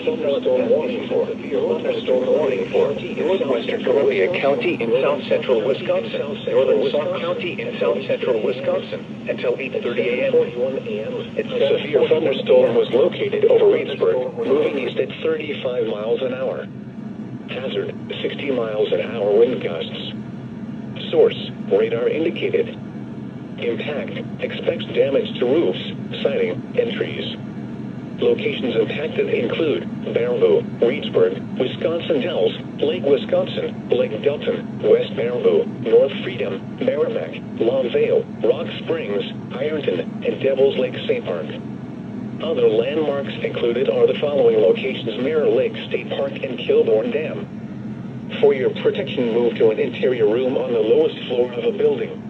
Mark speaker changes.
Speaker 1: thunderstorm warning for northwestern Columbia County in south central Wisconsin, northern Sauk County in south central Wisconsin until 8:30 a.m.
Speaker 2: A severe thunderstorm was located over Reedsburg, moving east at 35 miles an hour. Hazard, 60 miles an hour wind gusts. Source, radar indicated. Impact, expects damage to roofs, siding, and trees. Locations impacted include Baraboo, Reedsburg, Wisconsin Dells, Lake Wisconsin, Lake Delton, West Baraboo, North Freedom, Merrimack, Long Vale, Rock Springs, Ironton, and Devil's Lake State Park. Other landmarks included are the following locations: Mirror Lake State Park and Kilbourne Dam. For your protection, move to an interior room on the lowest floor of a building.